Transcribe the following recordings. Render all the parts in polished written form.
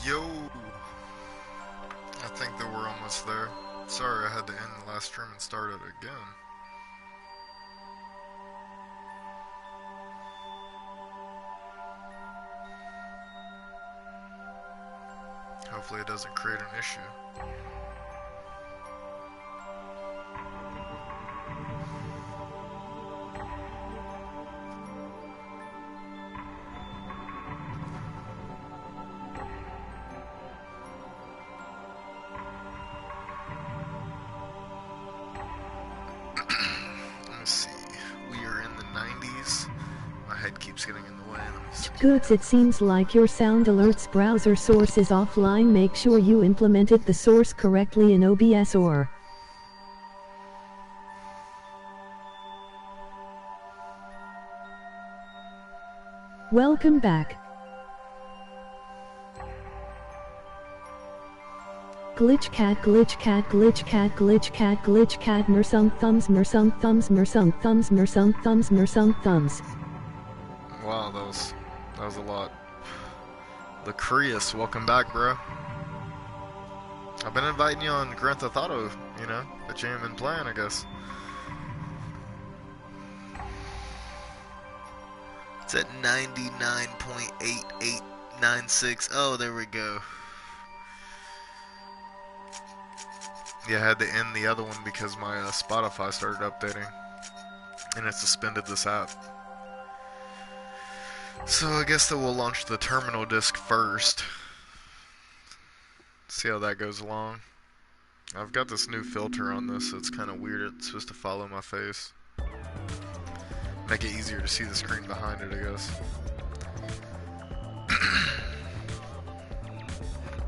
Yo, I think that we're almost there. Sorry I had to end the last stream and start it again. Hopefully it doesn't create an issue. Let me see. We are in the 90s. My head keeps getting in the way. Let me see. Goods, it seems like your Sound Alerts browser source is offline. Make sure you implemented the source correctly in OBS or welcome back. Glitch cat, glitch cat, glitch cat, glitch cat, glitch cat, mersung thumbs, mersung thumbs, mersung thumbs, mersung thumbs, mersung thumbs. Wow, that was a lot. Lucreus, welcome back, bro. I've been inviting you on Grand Theft Auto, you know, but you ain't been playing, I guess. It's at 99.8896. Oh, there we go. Yeah, I had to end the other one because my Spotify started updating. And it suspended this app. So I guess that we'll launch the terminal disk first. See how that goes along. I've got this new filter on this, so it's kind of weird. It's supposed to follow my face. Make it easier to see the screen behind it, I guess.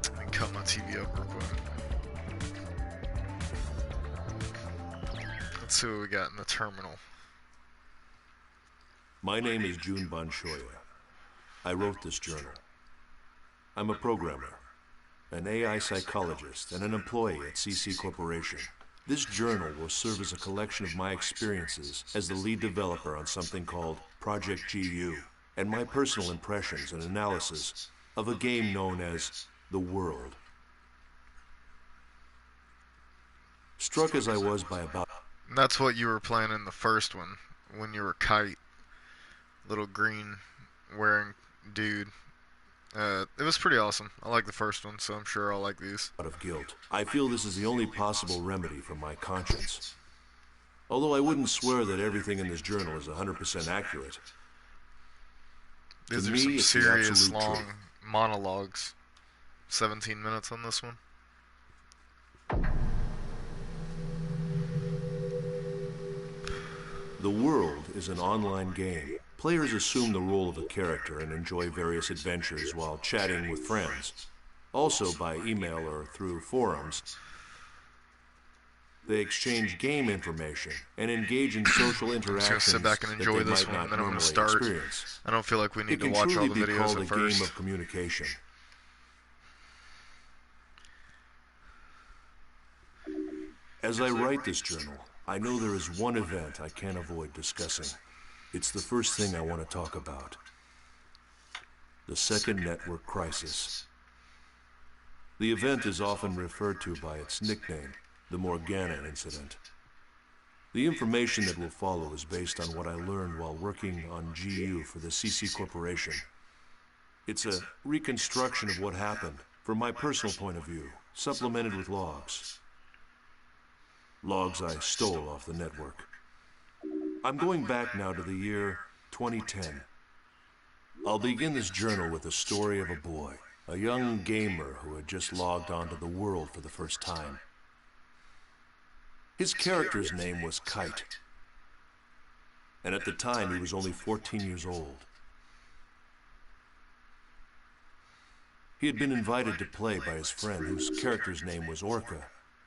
Let me cut my TV up real quick. Let's see what we got in the terminal. My name is Jun Von Shoya. I wrote this journal. I'm a programmer, an AI psychologist, and an employee at CC Corporation. This journal will serve as a collection of my experiences as the lead developer on something called Project GU, and my personal impressions and analysis of a game known as The World. Struck as I was by about... That's what you were playing in the first one, when you were Kite. Little green wearing dude. It was pretty awesome. I like the first one, so I'm sure I'll like these. Out of guilt, I feel this is the only possible remedy for my conscience. Although I wouldn't swear that everything in this journal is 100% accurate. These are some serious long monologues. 17 minutes on this one. The World is an online game. Players assume the role of a character and enjoy various adventures while chatting with friends. Also by email or through forums. They exchange game information and engage in social interactions. I'm just gonna sit back and enjoy this one, and then I'm gonna start. Experience. I don't feel like we need to It can watch all truly the be videos called at a first. game of communication. As I write this journal, I know there is one event I can't avoid discussing. It's the first thing I want to talk about. The Second Network Crisis. The event is often referred to by its nickname, the Morgana Incident. The information that will follow is based on what I learned while working on GU for the CC Corporation. It's a reconstruction of what happened, from my personal point of view, supplemented with logs. Logs I stole off the network. I'm going back now to the year 2010. I'll begin this journal with the story of a boy, a young gamer who had just logged onto the world for the first time. His character's name was Kite, and at the time he was only 14 years old. He had been invited to play by his friend whose character's name was Orca.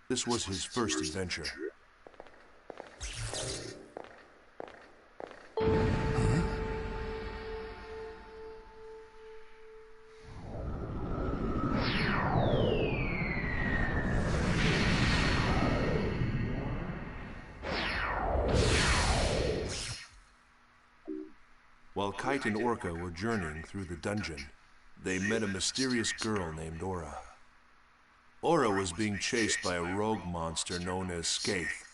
This was his first adventure. While Kite and Orca were journeying through the dungeon, they met a mysterious girl named Aura. Aura was being chased by a rogue monster known as Skaith.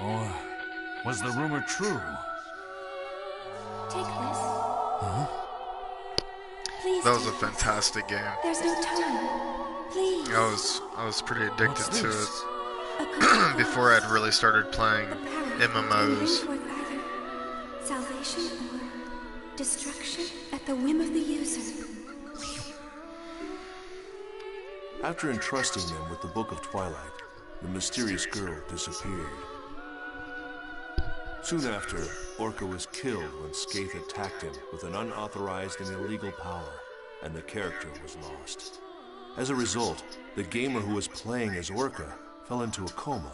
Or was the rumor true? Take this. Huh? Please. That was a fantastic game. There's no time. Please. I was pretty addicted to it A before I'd really started playing the power MMOs. to bring forth either salvation or destruction at the whim of the user. After entrusting them with the Book of Twilight, the mysterious girl disappeared. Soon after, Orca was killed when Skaith attacked him with an unauthorized and illegal power, and the character was lost. As a result, the gamer who was playing as Orca fell into a coma.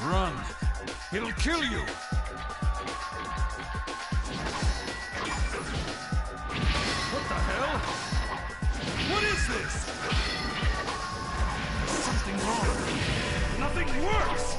Run! It'll kill you! What the hell? What is this? There's something wrong. Nothing works!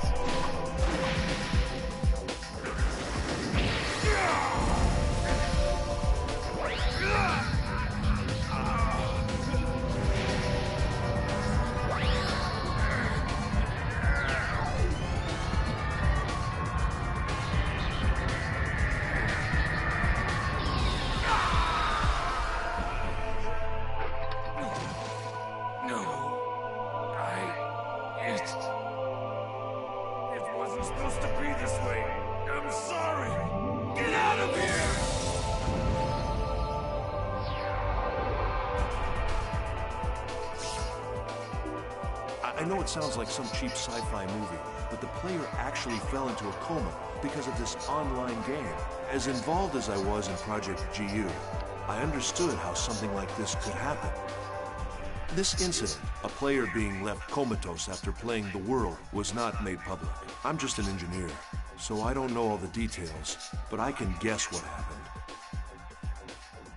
It wasn't supposed to be this way. I'm sorry. Get out of here! I know it sounds like some cheap sci-fi movie, but the player actually fell into a coma because of this online game. As involved as I was in Project GU, I understood how something like this could happen. This incident, a player being left comatose after playing The World, was not made public. I'm just an engineer, so I don't know all the details, but I can guess what happened.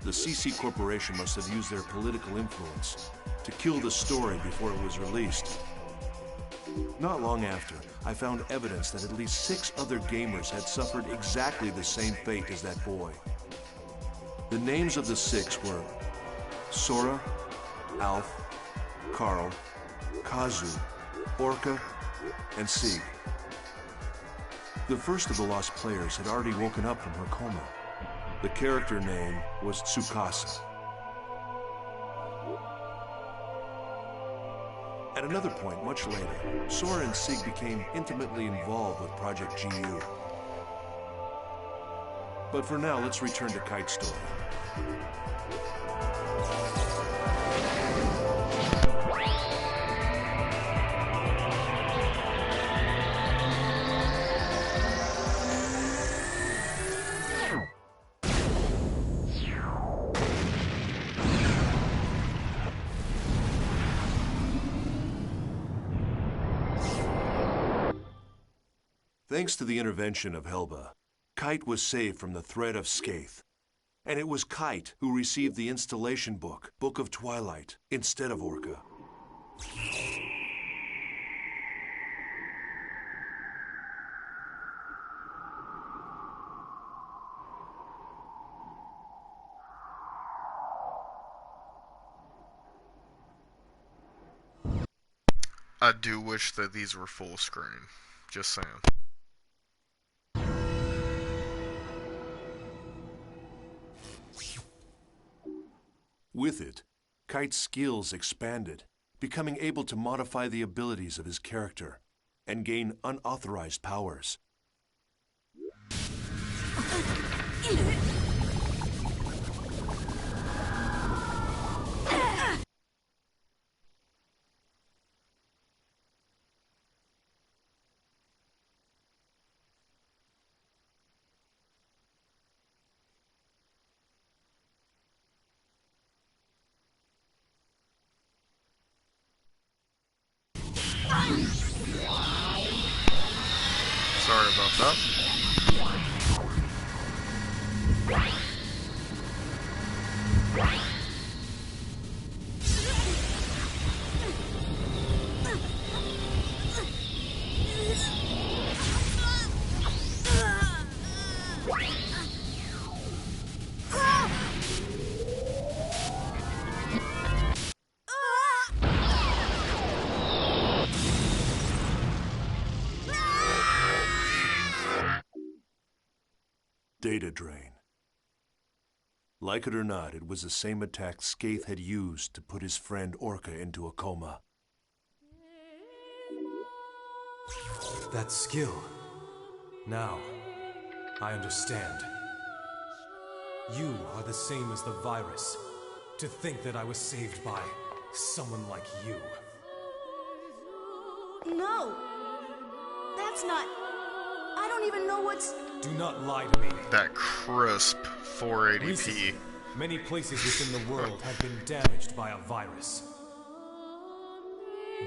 The CC Corporation must have used their political influence to kill the story before it was released. Not long after, I found evidence that at least 6 other gamers had suffered exactly the same fate as that boy. The names of the 6 were Sora, Alf, Carl, Kazu, Orca, and Sieg. The first of the lost players had already woken up from her coma. The character name was Tsukasa. At another point, much later, Sora and Sieg became intimately involved with Project GU. But for now, let's return to Kite's story. Thanks to the intervention of Helba, Kite was saved from the threat of Skaith. And it was Kite who received the installation book, Book of Twilight, instead of Orca. I do wish that these were full screen. Just saying. With it, Kite's skills expanded, becoming able to modify the abilities of his character and gain unauthorized powers. Sorry about that. Data drain. Like it or not, it was the same attack Skaith had used to put his friend Orca into a coma. That skill. Now, I understand. You are the same as the virus. To think that I was saved by someone like you. No! That's not... I don't even know what's... Do not lie to me. That crisp 480p. Recently, many places within the world have been damaged by a virus.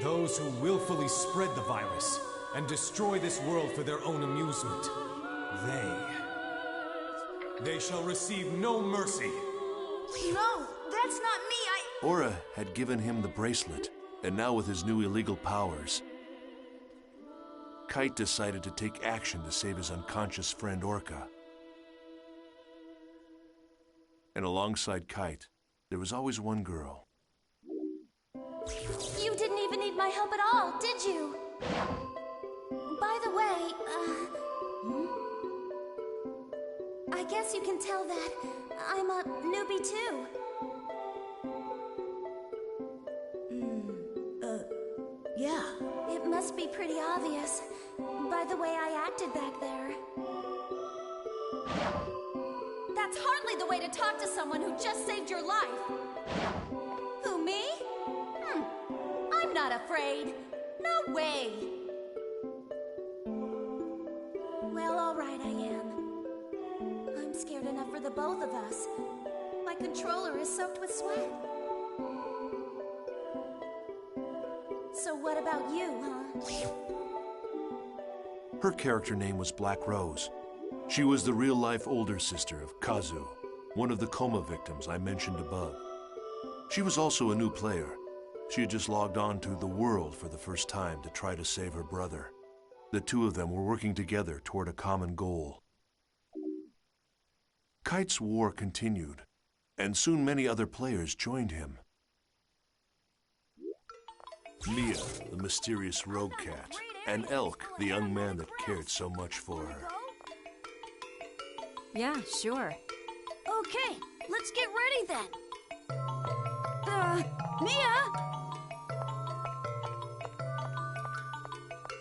Those who willfully spread the virus and destroy this world for their own amusement, they shall receive no mercy. No, that's not me, Aura had given him the bracelet, and now with his new illegal powers, Kite decided to take action to save his unconscious friend Orca. And alongside Kite, there was always one girl. You didn't even need my help at all, did you? By the way, I guess you can tell that I'm a newbie too. Yeah. It must be pretty obvious by the way I acted back there. That's hardly the way to talk to someone who just saved your life. Who, me? I'm not afraid. No way. Well, all right, I am. I'm scared enough for the both of us. My controller is soaked with sweat. So what about you, huh? Her character name was Black Rose. She was the real-life older sister of Kazu, one of the coma victims I mentioned above. She was also a new player. She had just logged on to the world for the first time to try to save her brother. The two of them were working together toward a common goal. Kite's war continued, and soon many other players joined him. Mia, the mysterious rogue cat, and Elk, the young man that cared so much for her. Yeah, sure. Okay, let's get ready then. Mia?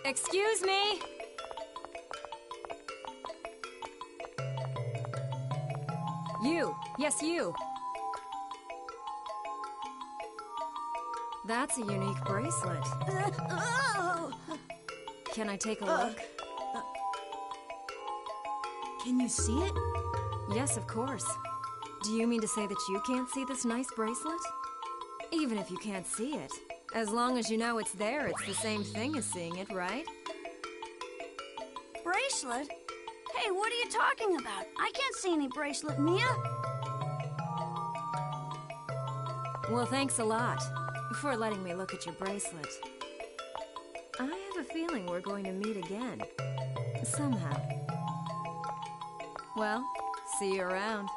Excuse me? You. Yes, you. That's a unique bracelet. Oh! Can I take a look? Can you see it? Yes, of course. Do you mean to say that you can't see this nice bracelet? Even if you can't see it, as long as you know it's there, it's the same thing as seeing it, right? Bracelet? Hey, what are you talking about? I can't see any bracelet, Mia. Well, thanks a lot for letting me look at your bracelet. I have a feeling we're going to meet again. Somehow. Well, see you around.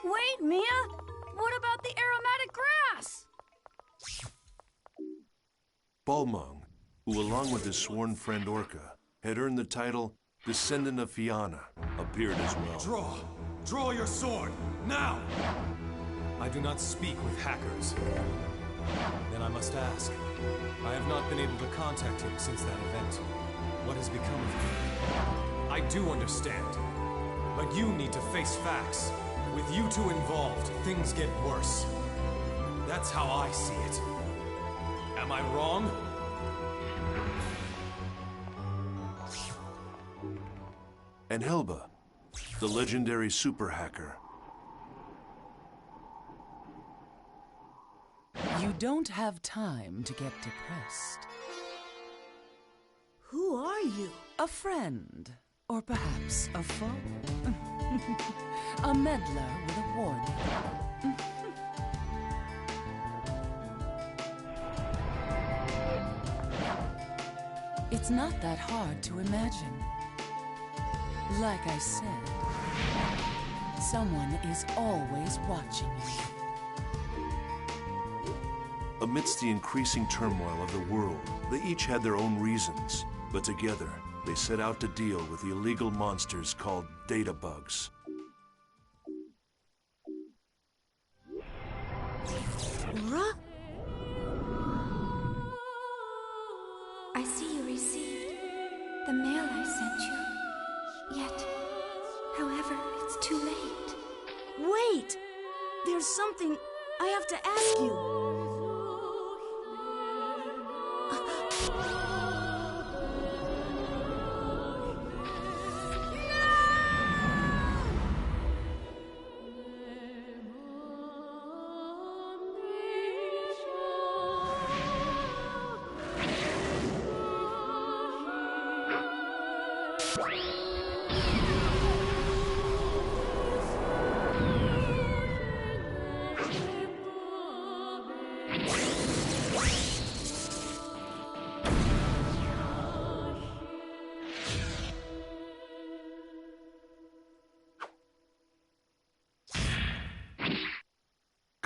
Wait, Mia! What about the aromatic grass? Balmung, who along with his sworn friend Orca, had earned the title Descendant of Fianna, appeared as well. Draw! Draw your sword! Now! I do not speak with hackers. Then I must ask. I have not been able to contact him since that event. What has become of him? I do understand. But you need to face facts. With you two involved, things get worse. That's how I see it. Am I wrong? And Helba, the legendary super hacker. You don't have time to get depressed. Who are you? A friend, or perhaps a foe. A meddler with a warning. It's not that hard to imagine. Like I said, someone is always watching you. Amidst the increasing turmoil of the world, they each had their own reasons, but together they set out to deal with the illegal monsters called data bugs. Aura? I see you received the mail I sent you. Yet, however, it's too late. Wait! There's something I have to ask you.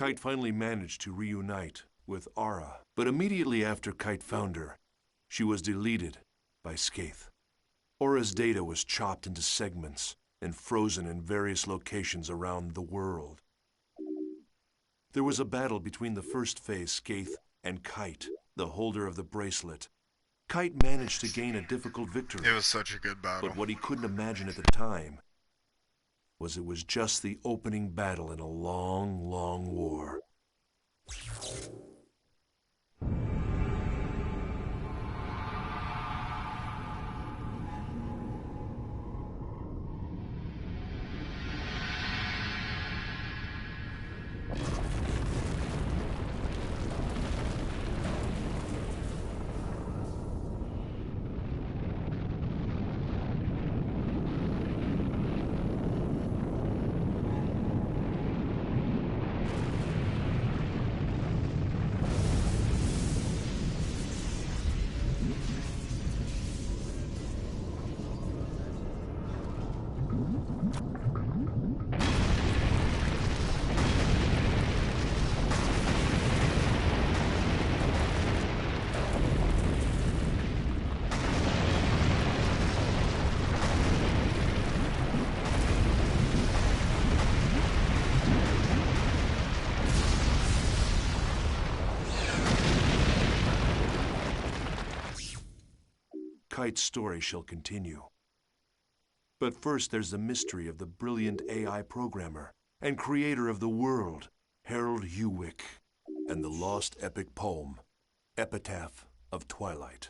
Kite finally managed to reunite with Aura, but immediately after Kite found her, she was deleted by Skaith. Aura's data was chopped into segments and frozen in various locations around the world. There was a battle between the first phase Skaith and Kite, the holder of the bracelet. Kite managed to gain a difficult victory. It was such a good battle. But what he couldn't imagine at the time was it was just the opening battle in a long, long war. Kite's story shall continue. But first there's the mystery of the brilliant AI programmer and creator of the world, Harold Hewick, and the lost epic poem, Epitaph of Twilight.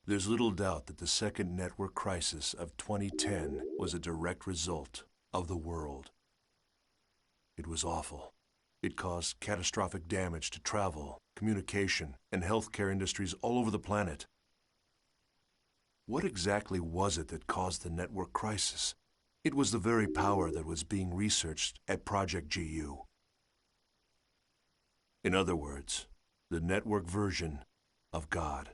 There's little doubt that the second network crisis of 2010 was a direct result of the world. It was awful. It caused catastrophic damage to travel, communication, and healthcare industries all over the planet. What exactly was it that caused the network crisis? It was the very power that was being researched at Project GU. In other words, the network version of God.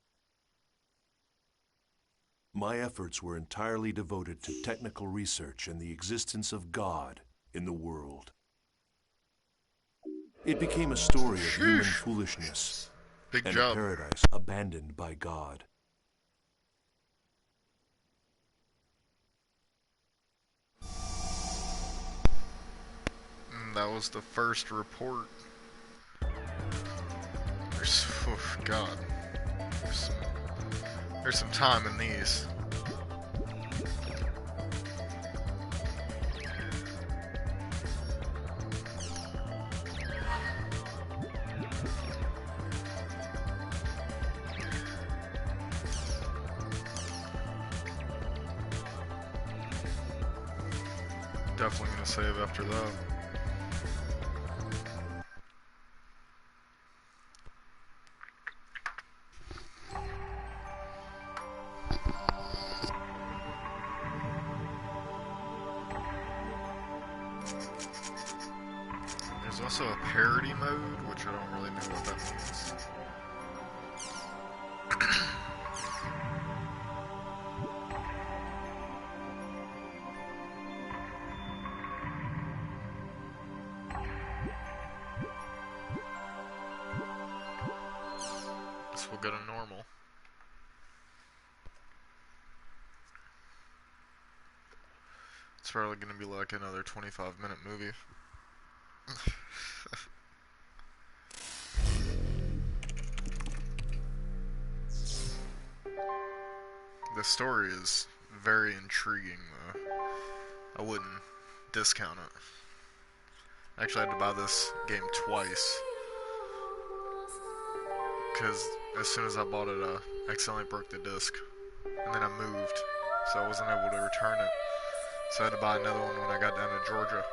My efforts were entirely devoted to technical research and the existence of God in the world. It became a story of human foolishness Big and job. a paradise abandoned by God. That was the first report. There's, oh God, there's some time in these. Definitely gonna save after that. also a parody mode, which I don't really know what that means. Guess we'll go to normal. It's probably gonna be like another 25-minute movie. The story is very intriguing, though. I wouldn't discount it. Actually, I had to buy this game twice. Because as soon as I bought it, I accidentally broke the disc. And then I moved, so I wasn't able to return it. So I had to buy another one when I got down to Georgia.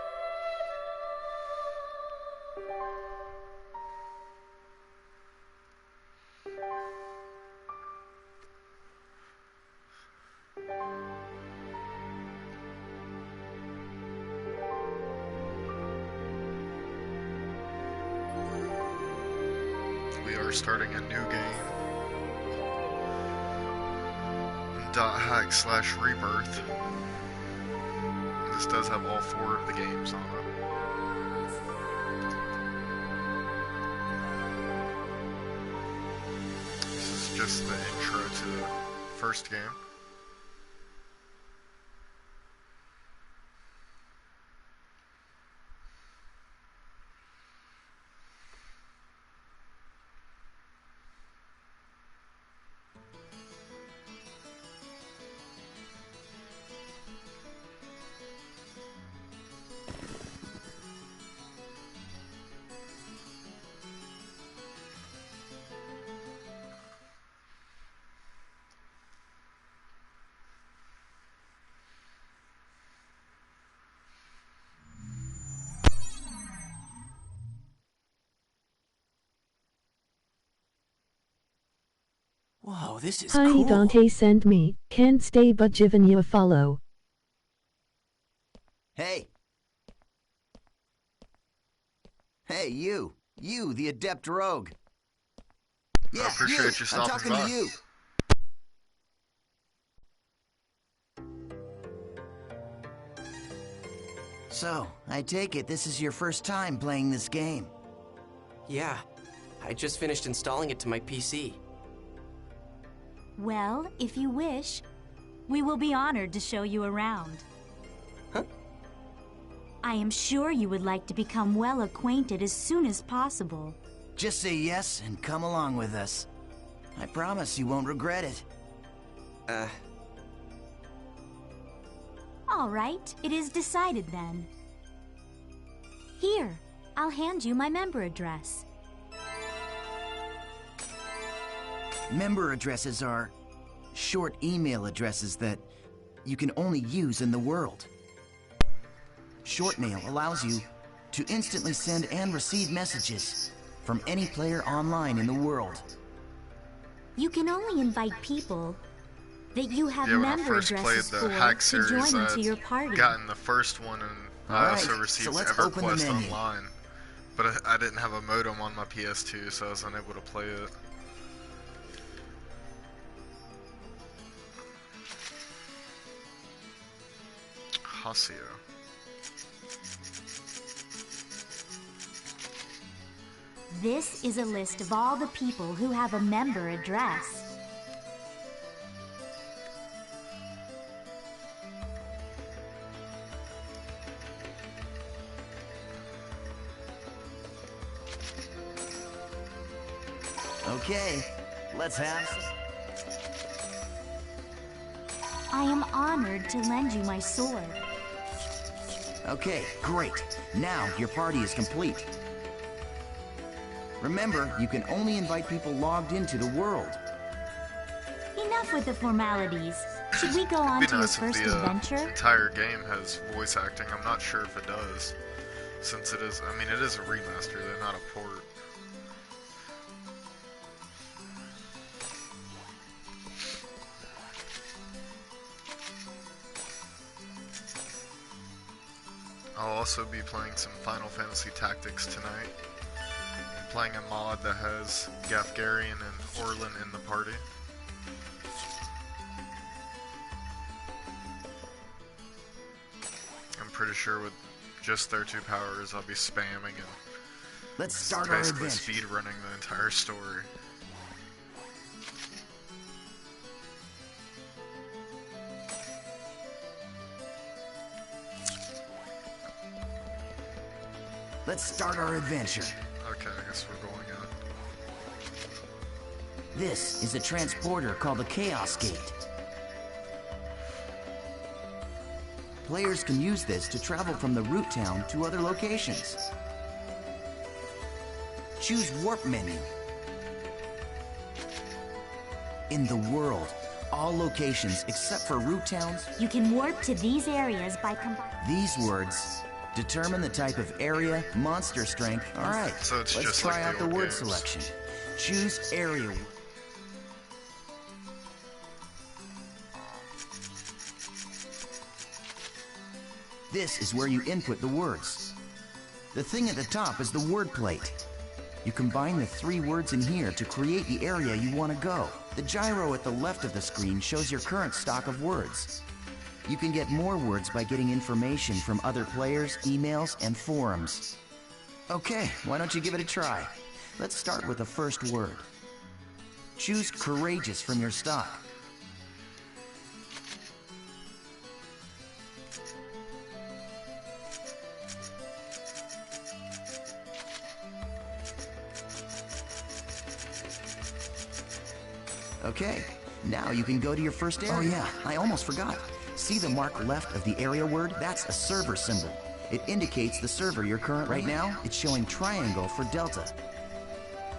We are starting a new game. .hack/rebirth. This does have all 4 of the games on it. This is just the intro to the first game. Whoa, this is Hi cool. Dante sent me, can't stay but giving you a follow. Hey. Hey, you. You, the adept rogue. Yeah, I appreciate you I'm stopping talking by. to you. So, I take it this is your first time playing this game. Yeah, I just finished installing it to my PC. Well, if you wish, we will be honored to show you around. Huh? I am sure you would like to become well acquainted as soon as possible. Just say yes and come along with us. I promise you won't regret it. All right, it is decided then. Here, I'll hand you my member address. Member addresses are short email addresses that you can only use in the world. Short mail allows you to instantly send and receive messages from any player online in the world. You can only invite people that you have Yeah, when I member first played addresses the for hack to series, join I into your had party. gotten the first one, and I Alright, also so received let's open the EverQuest menu. Online. But I didn't have a modem on my PS2, so I was unable to play it. Hasio. This is a list of all the people who have a member address. Okay, let's have some. I am honored to lend you my sword. Okay, great. Now your party is complete. Remember, you can only invite people logged into the world. Enough with the formalities. Should we go on It'd to be your nice first if the adventure? entire game has voice acting. I'm not sure if it does, since it is. I mean, it is a remaster. They're not a port. I'll also be playing some Final Fantasy Tactics tonight. I'm playing a mod that has Gafgarian and Orlin in the party. I'm pretty sure with just their 2 powers, I'll be spamming and let's start our basically adventure. speed running the entire story. Let's start our adventure. Okay, I guess we're going in. This is a transporter called the Chaos Gate. Players can use this to travel from the root town to other locations. Choose Warp menu. In the world, all locations except for root towns. You can warp to these areas by combining. These words determine the type of area, monster strength. All right, So it's let's just try like out the the old word games. selection. Choose area. This is where you input the words. The thing at the top is the word plate. You combine the 3 words in here to create the area you want to go. The gyro at the left of the screen shows your current stock of words. You can get more words by getting information from other players, emails, and forums. Okay, why don't you give it a try? Let's start with the first word. Choose courageous from your stock. Okay, now you can go to your first area. Oh yeah, I almost forgot. See the mark left of the area word? That's a server symbol. It indicates the server you're currently. Right now, it's showing triangle for Delta.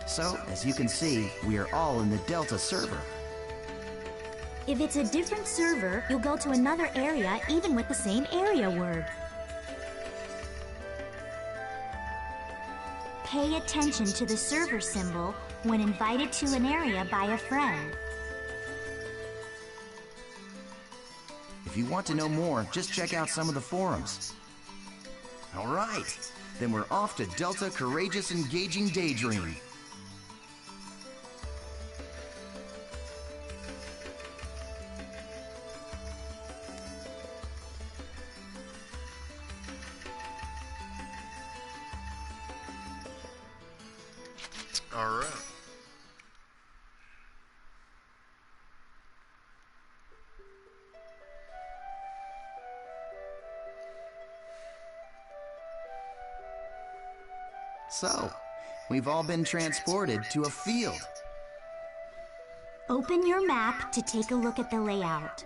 So, as you can see, we are all in the Delta server. If it's a different server, you'll go to another area even with the same area word. Pay attention to the server symbol when invited to an area by a friend. If you want to know more, just check out some of the forums. All right, then we're off to Delta Courageous Engaging Daydream. All right. So, we've all been transported to a field. Open your map to take a look at the layout.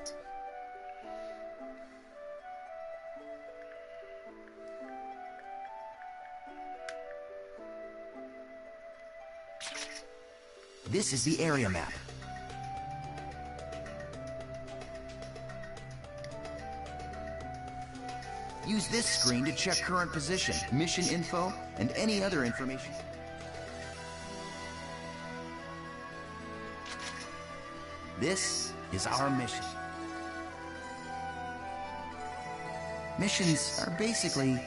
This is the area map. Use this screen to check current position, mission info, and any other information. This is our mission. Missions are basically...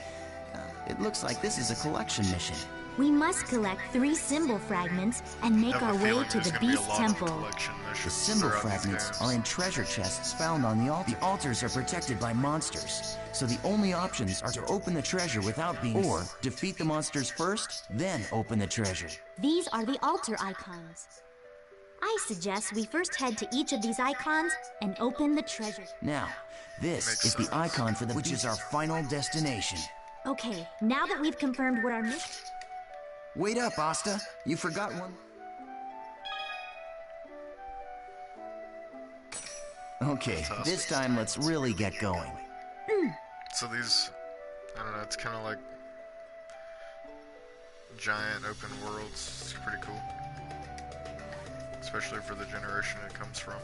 it looks like this is a collection mission. We must collect 3 symbol fragments and make our way to the Beast Temple. The symbol fragments are in treasure chests found on the altar. The altars are protected by monsters, so the only options are to open the treasure without being... or defeat the monsters first, then open the treasure. These are the altar icons. I suggest we first head to each of these icons and open the treasure. Now, this is the icon for the... which is our final destination. Okay, now that we've confirmed what our mission... Wait up, Asta. You forgot one. Okay, this time let's really get going. So these, I don't know, it's kind of like giant open worlds. It's pretty cool. Especially for the generation it comes from.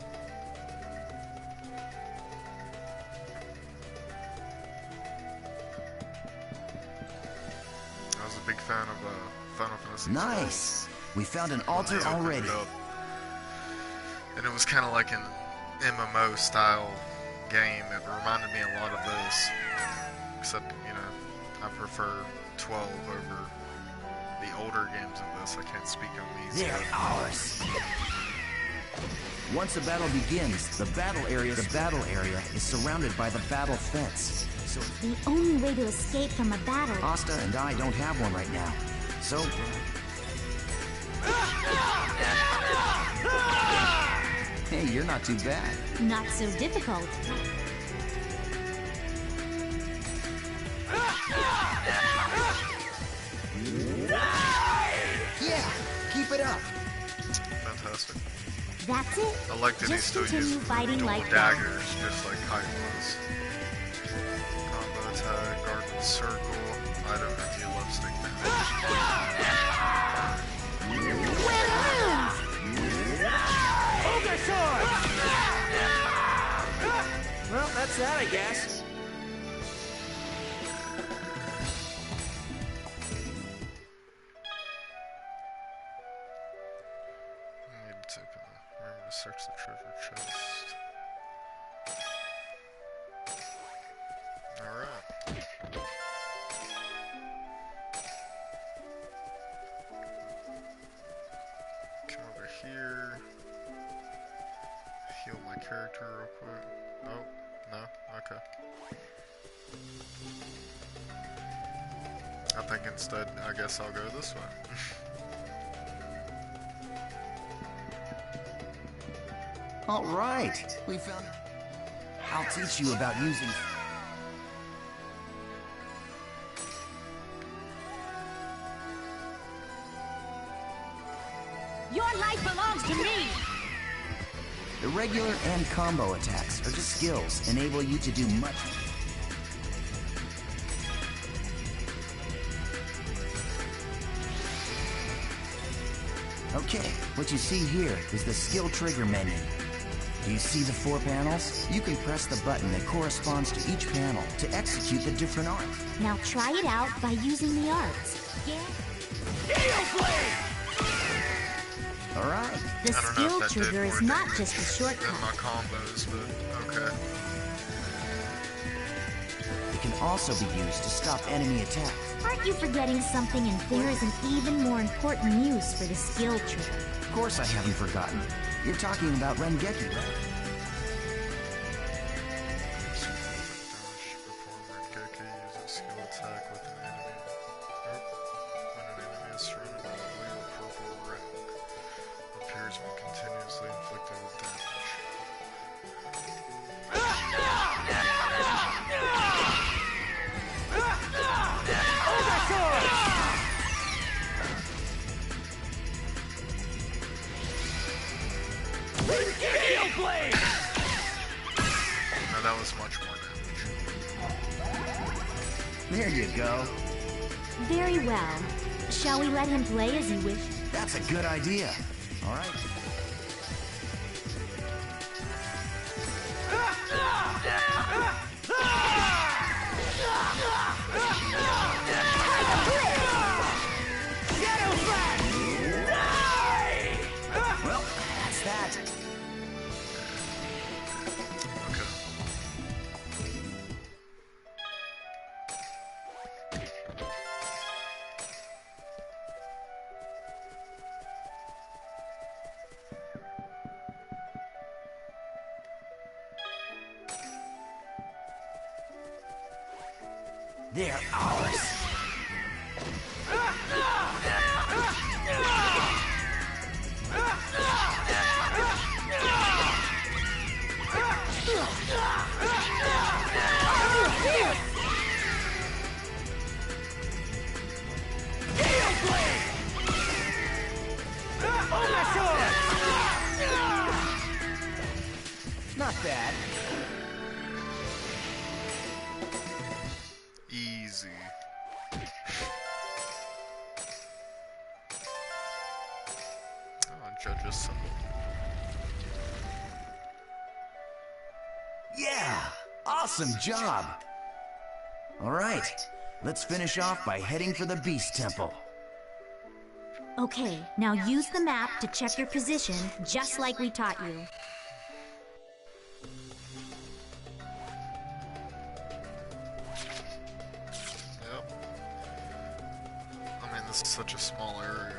I was a big fan of Final Fantasy. Nice! We found an altar already. And it was kind of like an MMO style game. It reminded me a lot of those. Except, you know, I prefer 12 over the older games of this. I can't speak on these. They're ours. Once a battle begins, the battle area is surrounded by the battle fence. So The only way to escape from a battle. Asta and I don't have one right now. So hey, you're not too bad. Not so difficult. Yeah, keep it up. Fantastic. That's it. I like that he's Just still continue using fighting dual like that. daggers, just like Kite was. Combo attack, guard with circle, item review, left stick Ogre sword! Well, that's that, I guess. Need to remember to search the treasure chest. Alright. Come over here. Heal my character real quick. Oh, no? Okay. I think instead, I guess I'll go this way. All right, we found. I'll teach you about using. Your life belongs to me! The regular and combo attacks are just skills enable you to do much. Okay, what you see here is the skill trigger menu. Do you see the 4 panels? You can press the button that corresponds to each panel to execute the different art. Now try it out by using the arts. Yeah? All right. The I don't know skill if that did trigger is more not damage just a than shortcut. my combos, but okay. It can also be used to stop enemy attacks. Aren't you forgetting something? And there is an even more important use for the skill trigger. Of course I haven't forgotten. You're talking about Rengeki, right? Perform Rengeki, use a skill attack with an enemy. When an enemy is surrounded by a blue or purple ring, appears when continuously inflicted with damage. No, that was much more damage. There you go. Very well. Shall we let him play as he wishes? That's a good idea. All right. Well, that's that. Okay. They're ours. Not bad. Easy. Oh, judges symbol. Yeah! Awesome job! All right, let's finish off by heading for the Beast Temple. Okay, now use the map to check your position, just like we taught you. Yep. this is such a small area.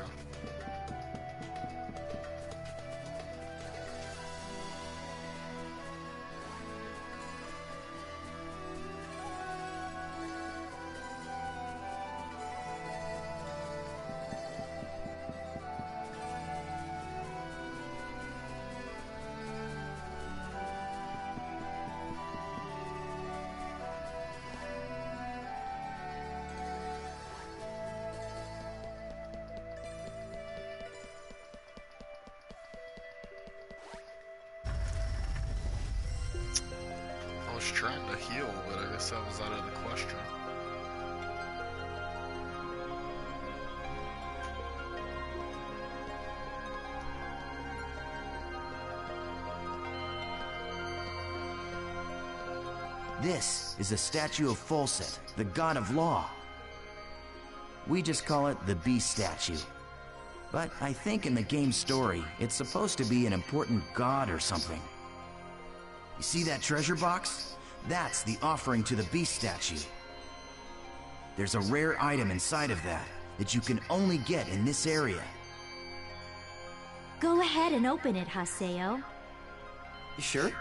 I was trying to heal, but I guess that was out of the question. This is a statue of Folset, the god of law. We just call it the Beast statue. But I think in the game's story, it's supposed to be an important god or something. You see that treasure box? That's the offering to the Beast statue. There's a rare item inside of that you can only get in this area. Go ahead and open it, Haseo. You sure?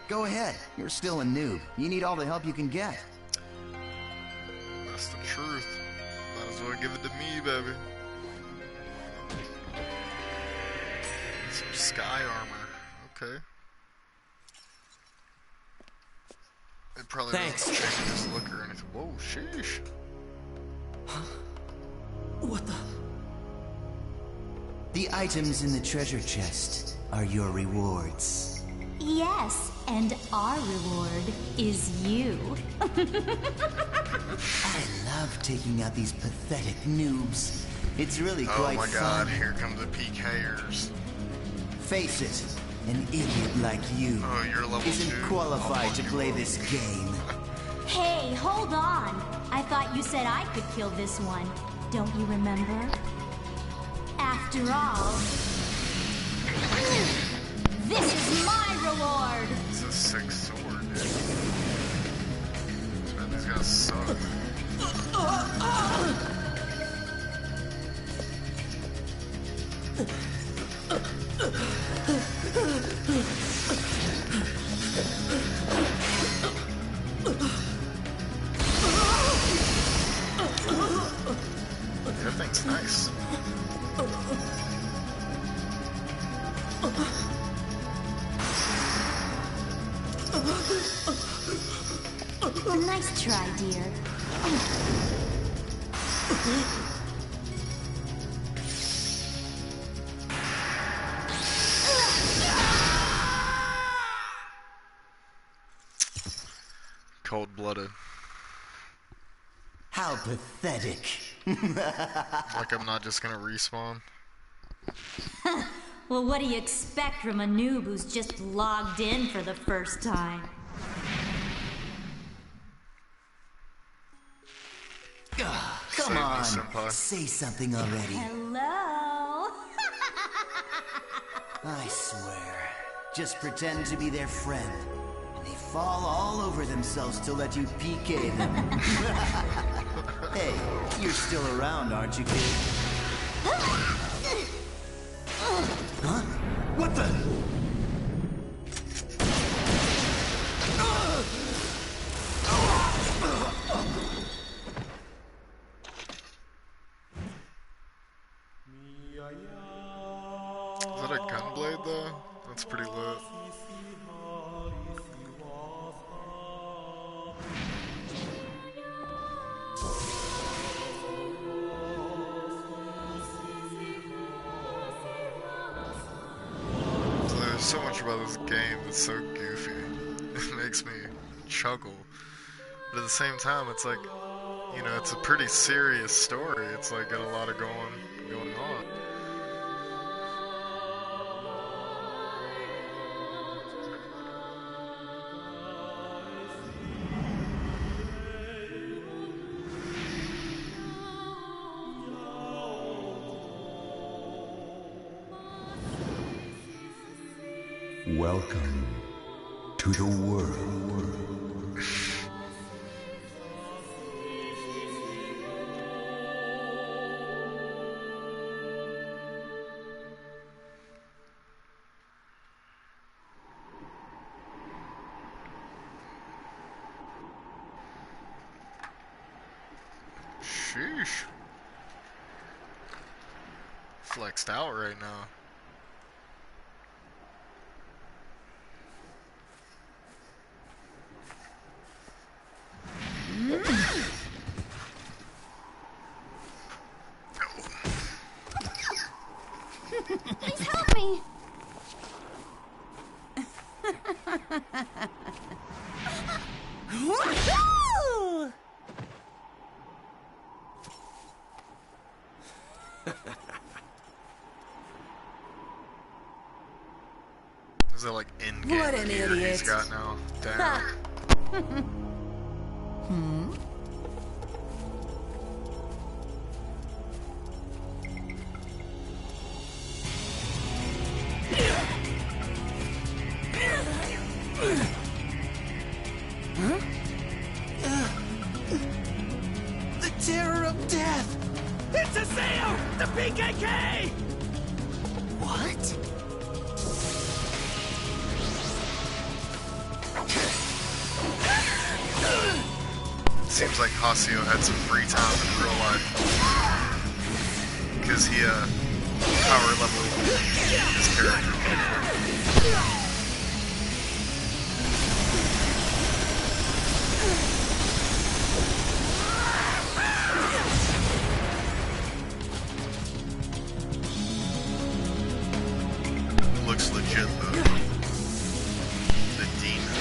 Go ahead. You're still a noob. You need all the help you can get. That's the truth. Might as well give it to me, baby. Some sky armor. Okay. It probably doesn't change his look or anything. Whoa, sheesh. What the? The items in the treasure chest are your rewards. Yes, and our reward is you. I love taking out these pathetic noobs. It's really quite fun. Oh my god, here come the PKers. Face it, an idiot like you isn't qualified to play this game. Hey, hold on. I thought you said I could kill this one. Don't you remember? After all, this is my reward. It's a sick sword, dude. Man, these guys suck. That thing's nice. Nice try, dear. Cold-blooded. How pathetic. Like I'm not just gonna respawn. Well, what do you expect from a noob who's just logged in for the first time? Come on, say something already. Hello? I swear, just pretend to be their friend. And they fall all over themselves to let you PK them. Hey, you're still around, aren't you, kid? Huh? What the? Is that a gunblade though? That's pretty lit. So there's so much about this game that's so goofy. It makes me chuckle. But at the same time, it's like, you know, it's a pretty serious story. It's like got a lot of going on. Welcome to the world. Sheesh. Flexed out right now. Please help me! Is that like in-game What an gear idiot. he's got now? Damn. Hmm? Huh? The terror of death! It's Aseo! The PKK! What? Seems like Haseo had some free time in real life. Because he, power level his character. Looks legit though. The demon.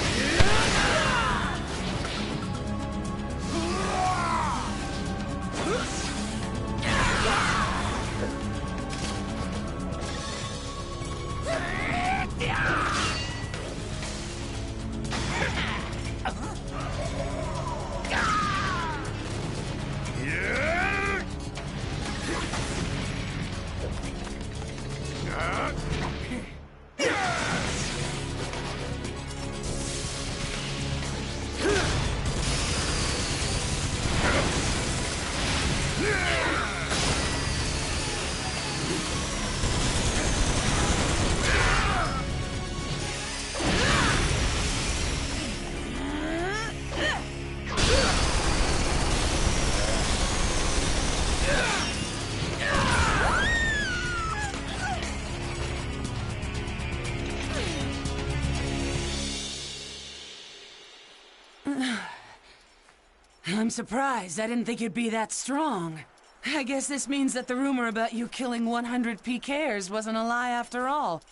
I'm surprised. I didn't think you'd be that strong. I guess this means that the rumor about you killing 100 PKers wasn't a lie after all.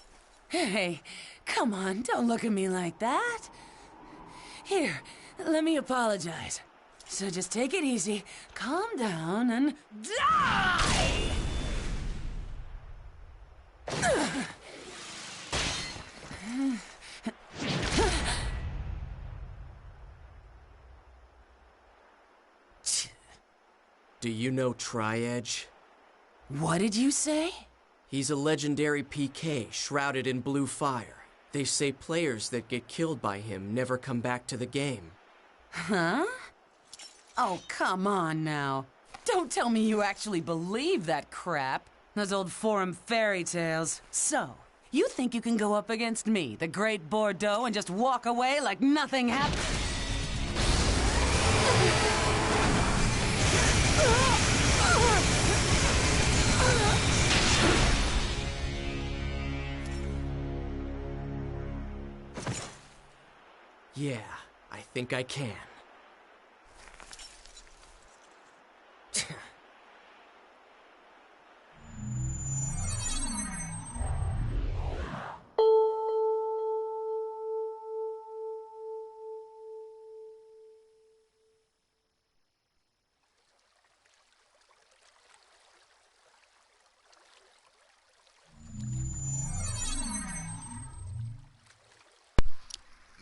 Hey, come on, don't look at me like that. Here, let me apologize. So just take it easy, calm down, and die! Do you know Tri-Edge? What did you say? He's a legendary PK, shrouded in blue fire. They say players that get killed by him never come back to the game. Huh? Oh, come on now. Don't tell me you actually believe that crap. Those old forum fairy tales. So, you think you can go up against me, the Great Bordeaux, and just walk away like nothing happened? Yeah, I think I can.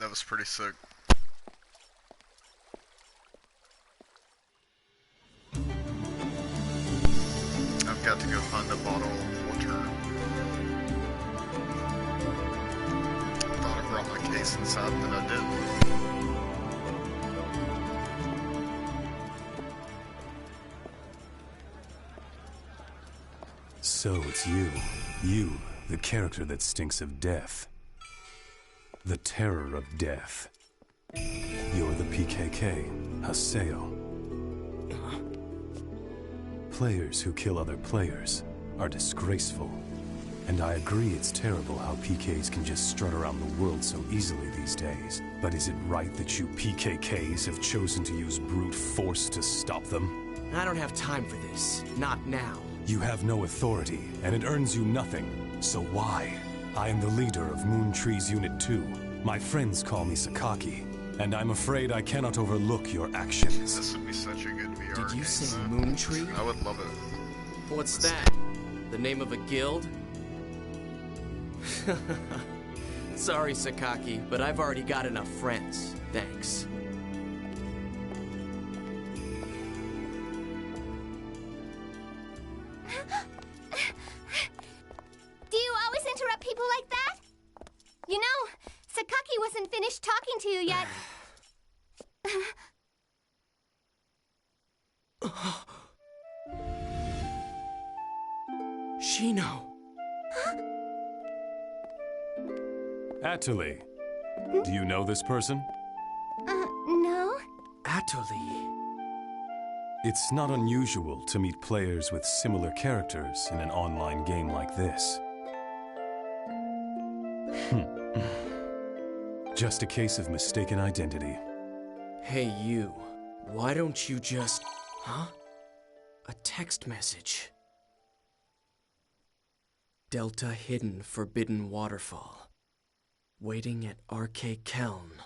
That was pretty sick. I've got to go find a bottle of water. Thought I brought my case inside, but I didn't. So it's you. You, the character that stinks of death. The terror of death. You're the PKK, Haseo. players who kill other players are disgraceful. And I agree it's terrible how PKs can just strut around the world so easily these days. But is it right that you PKKs have chosen to use brute force to stop them? I don't have time for this. Not now. You have no authority, and it earns you nothing. So why? I am the leader of Moontree's Unit 2. My friends call me Sakaki, and I'm afraid I cannot overlook your actions. This would be such a good VR Did you game, say though. Moontree? I would love it. What's that? The name of a guild? Sorry, Sakaki, but I've already got enough friends. Thanks. Do you always interrupt people like that? You know, Sakaki wasn't finished talking to you yet. Shino. Atuli, do you know this person? No? Atuli. It's not unusual to meet players with similar characters in an online game like this. Just a case of mistaken identity. Hey, you. Why don't you just... Huh? A text message. Delta Hidden Forbidden Waterfall. Waiting at Arcade Keln.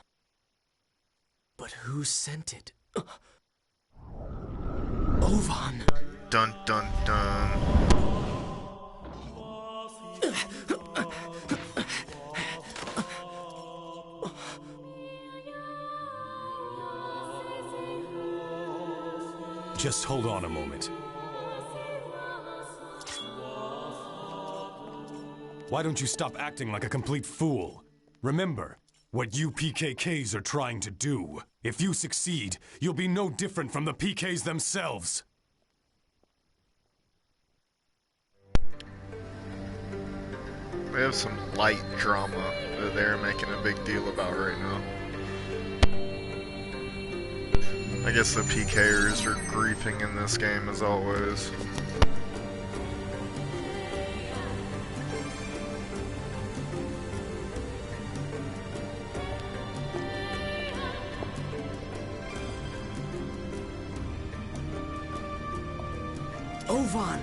But who sent it? Ovan! Dun dun dun. Just hold on a moment. Why don't you stop acting like a complete fool? Remember what you PKKs are trying to do. If you succeed, you'll be no different from the PKs themselves. We have some light drama that they're making a big deal about right now. I guess the PKers are griefing in this game as always. Ovan!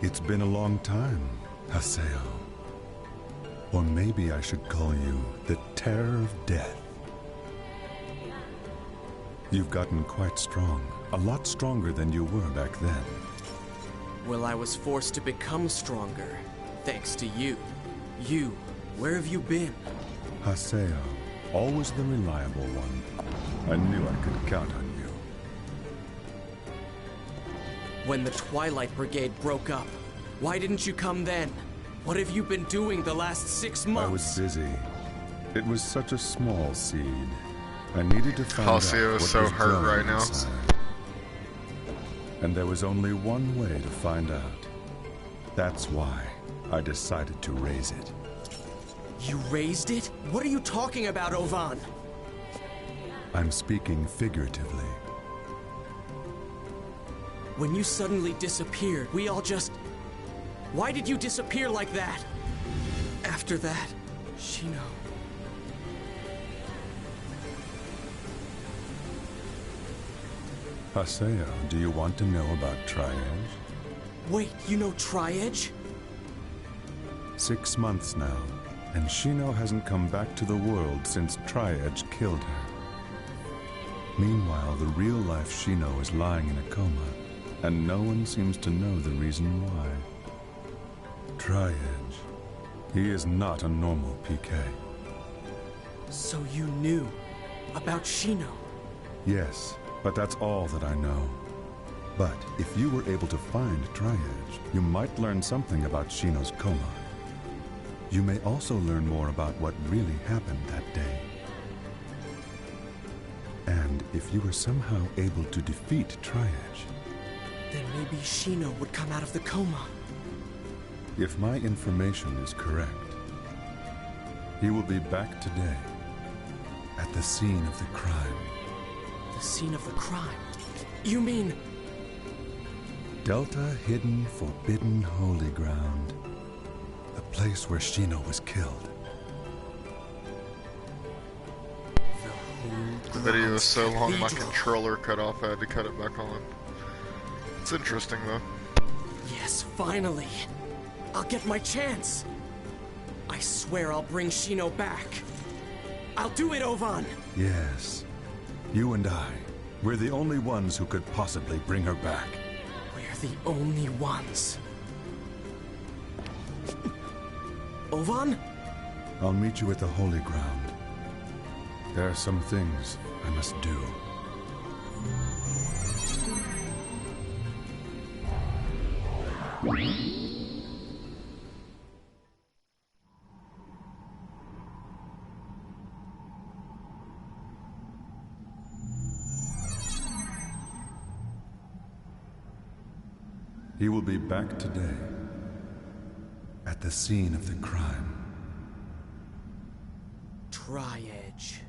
It's been a long time, Haseo. Or maybe I should call you the Terror of Death. You've gotten quite strong, a lot stronger than you were back then. Well, I was forced to become stronger, thanks to you. You, where have you been? Haseo, always the reliable one. I knew I could count on you. When the Twilight Brigade broke up, why didn't you come then? What have you been doing the last 6 months? I was busy. It was such a small seed. I needed to find out what is so was hurt growing right now. inside. And there was only one way to find out. That's why I decided to raise it. You raised it? What are you talking about, Ovan? I'm speaking figuratively. When you suddenly disappeared, we all just... Why did you disappear like that? After that, Shino... Haseo, do you want to know about Tri-Edge? Wait, you know Tri-Edge? 6 months now, and Shino hasn't come back to the world since Tri-Edge killed her. Meanwhile, the real-life Shino is lying in a coma, and no one seems to know the reason why. Tri-Edge. He is not a normal PK. So you knew about Shino? Yes, but that's all that I know. But if you were able to find Tri-Edge, you might learn something about Shino's coma. You may also learn more about what really happened that day. And if you were somehow able to defeat Tri-Edge, then maybe Shino would come out of the coma. If my information is correct, He will be back today, at the scene of the crime. The scene of the crime? You mean... Delta Hidden Forbidden Holy Ground. The place where Shino was killed. The video was so long my controller cut off, I had to cut it back on. It's interesting though. Yes, finally! I'll get my chance! I swear I'll bring Shino back. I'll do it, Ovan! Yes. You and I. We're the only ones who could possibly bring her back. We're the only ones. Ovan? I'll meet you at the Holy Ground. There are some things I must do. He will be back today, at the scene of the crime. Tri-Edge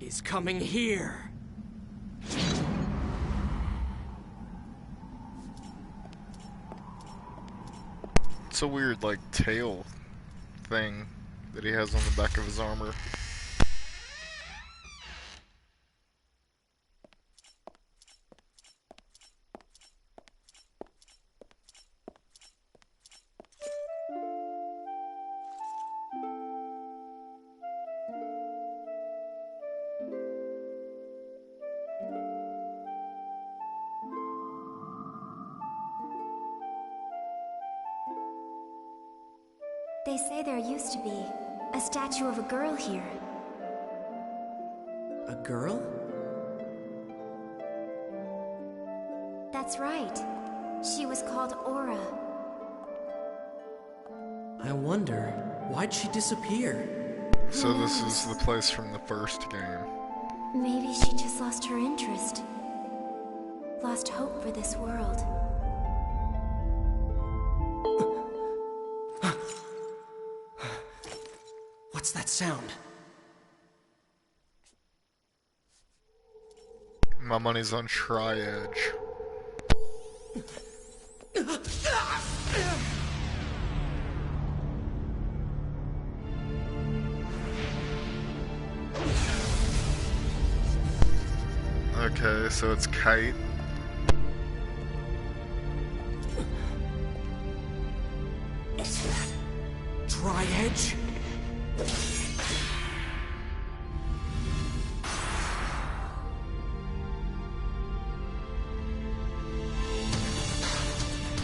is coming here! It's a weird, like, tail thing that he has on the back of his armor. They say there used to be a statue of a girl here. A girl? That's right. She was called Aura. I wonder, why'd she disappear? So this is the place from the first game. Maybe she just lost her interest. Lost hope for this world. What's that sound? My money's on Tri-Edge. Okay, so it's Kite. Is that Tri-Edge?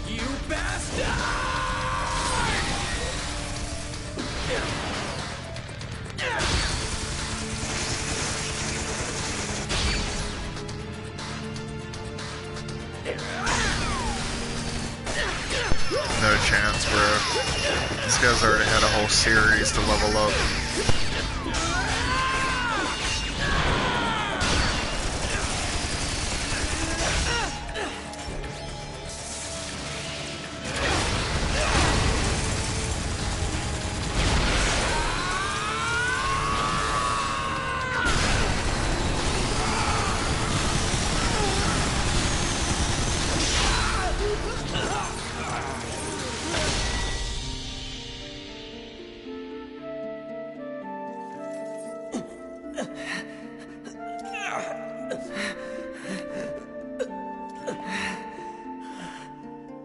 You bastard! No chance, bro. This guy's already had a whole series to level up.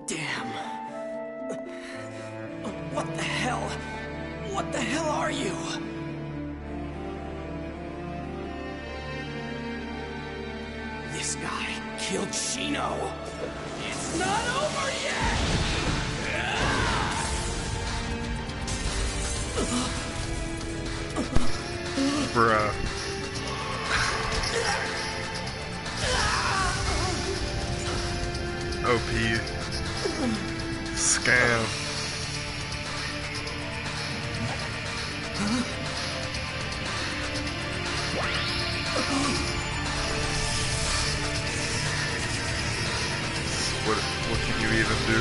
Damn. What the hell? What the hell are you? This guy killed Shino. It's not over yet! Bruh. OP. Scam. What can you even do?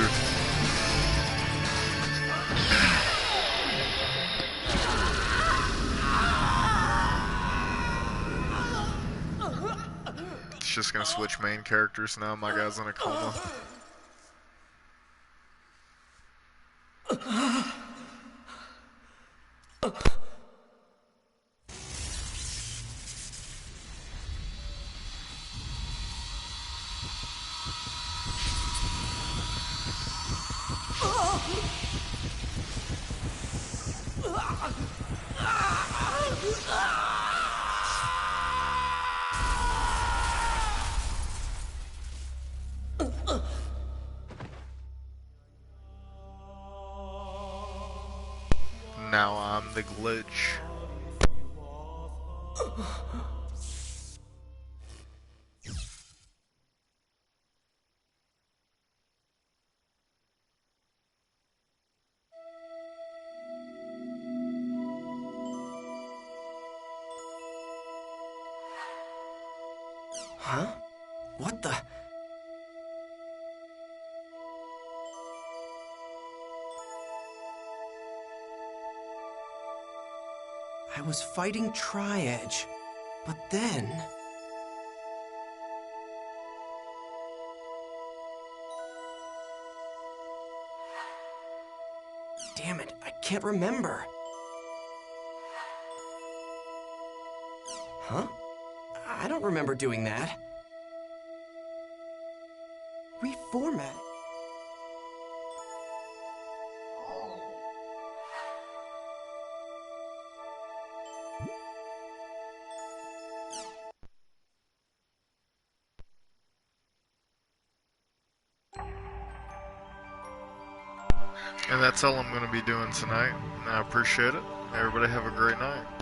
just gonna switch main characters now. My guy's in a coma. Now I'm the glitch. Huh? What the? I was fighting Tri-Edge, but then... Damn it, I can't remember. Huh? I don't remember doing that. Reformat it. And that's all I'm going to be doing tonight. And I appreciate it. Everybody have a great night.